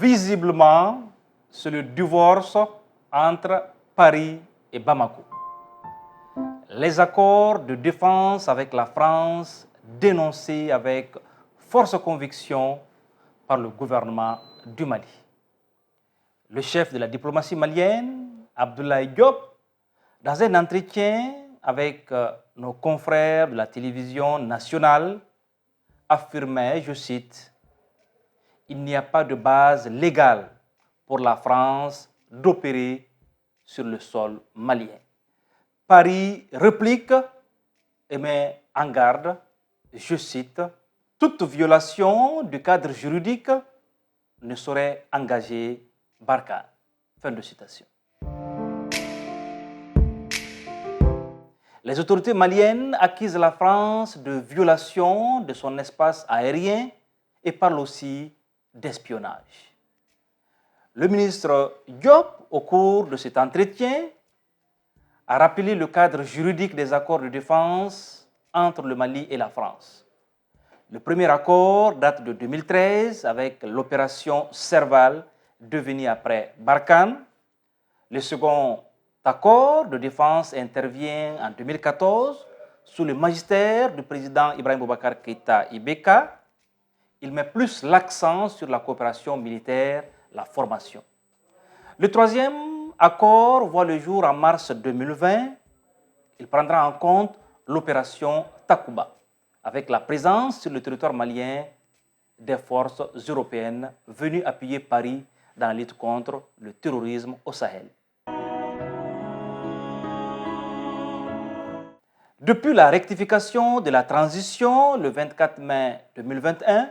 Visiblement, c'est le divorce entre Paris et Bamako. Les accords de défense avec la France dénoncés avec force conviction par le gouvernement du Mali. Le chef de la diplomatie malienne, Abdoulaye Diop, dans un entretien avec nos confrères de la télévision nationale, affirmait, je cite, « Il n'y a pas de base légale pour la France d'opérer sur le sol malien. » Paris réplique et met en garde, je cite, « Toute violation du cadre juridique ne saurait engager Barkhane. » Fin de citation. Les autorités maliennes accusent la France de violation de son espace aérien et parlent aussi d'espionnage. Le ministre Diop, au cours de cet entretien, a rappelé le cadre juridique des accords de défense entre le Mali et la France. Le premier accord date de 2013 avec l'opération Serval, devenue après Barkhane. Le second accord de défense intervient en 2014 sous le magistère du président Ibrahim Boubacar Keïta Ibeka. Il met plus l'accent sur la coopération militaire, la formation. Le troisième accord voit le jour en mars 2020. Il prendra en compte l'opération Takuba, avec la présence sur le territoire malien des forces européennes venues appuyer Paris dans la lutte contre le terrorisme au Sahel. Depuis la rectification de la transition le 24 mai 2021,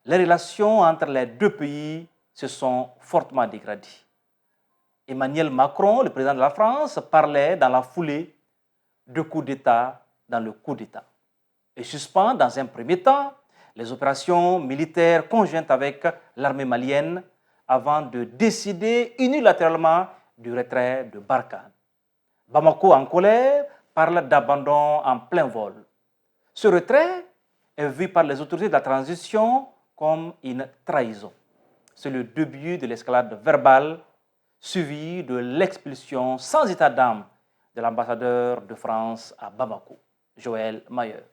les relations entre les deux pays se sont fortement dégradées. Emmanuel Macron, le président de la France, parlait dans la foulée de coup d'État dans le coup d'État et suspend dans un premier temps les opérations militaires conjointes avec l'armée malienne avant de décider unilatéralement du retrait de Barkhane. Bamako, en colère, parle d'abandon en plein vol. Ce retrait est vu par les autorités de la transition comme une trahison. C'est le début de l'escalade verbale suivi de l'expulsion sans état d'âme de l'ambassadeur de France à Bamako, Joël Mayer.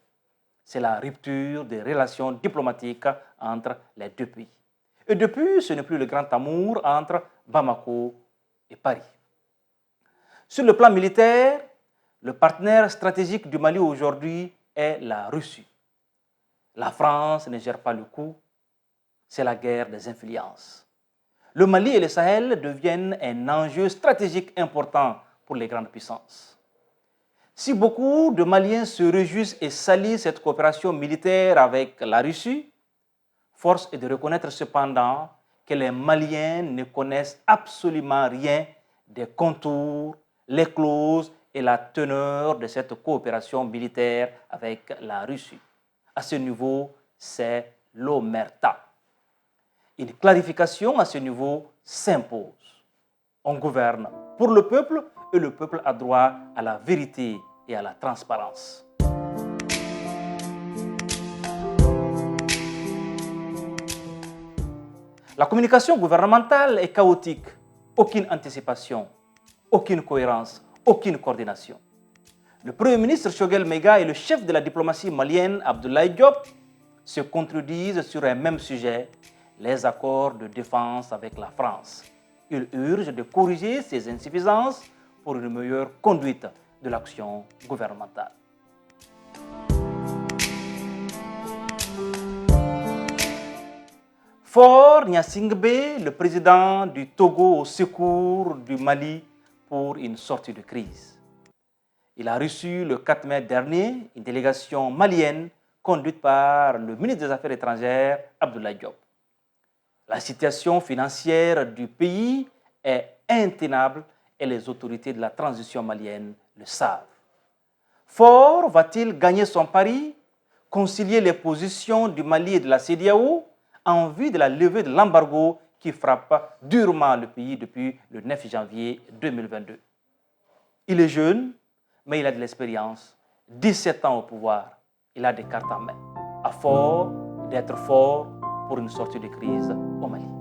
C'est la rupture des relations diplomatiques entre les deux pays. Et depuis, ce n'est plus le grand amour entre Bamako et Paris. Sur le plan militaire, le partenaire stratégique du Mali aujourd'hui est la Russie. La France ne gère pas le coup, c'est la guerre des influences. Le Mali et le Sahel deviennent un enjeu stratégique important pour les grandes puissances. Si beaucoup de Maliens se réjouissent et salient cette coopération militaire avec la Russie, force est de reconnaître cependant que les Maliens ne connaissent absolument rien des contours, les clauses et la teneur de cette coopération militaire avec la Russie. À ce niveau, c'est l'omerta. Une clarification à ce niveau s'impose. On gouverne pour le peuple et le peuple a droit à la vérité et à la transparence. La communication gouvernementale est chaotique. Aucune anticipation, aucune cohérence, aucune coordination. Le Premier ministre Choguel Maiga et le chef de la diplomatie malienne Abdoulaye Diop se contredisent sur un même sujet, les accords de défense avec la France. Il urge de corriger ces insuffisances pour une meilleure conduite de l'action gouvernementale. Faure Gnassingbé, le président du Togo au secours du Mali pour une sortie de crise. Il a reçu le 4 mai dernier une délégation malienne conduite par le ministre des Affaires étrangères Abdoulaye Diop. La situation financière du pays est intenable et les autorités de la transition malienne le savent. Faure va-t-il gagner son pari, concilier les positions du Mali et de la CEDEAO en vue de la levée de l'embargo qui frappe durement le pays depuis le 9 janvier 2022. Il est jeune, mais il a de l'expérience. 17 ans au pouvoir, il a des cartes en main. À Faure d'être fort pour une sortie de crise au Mali.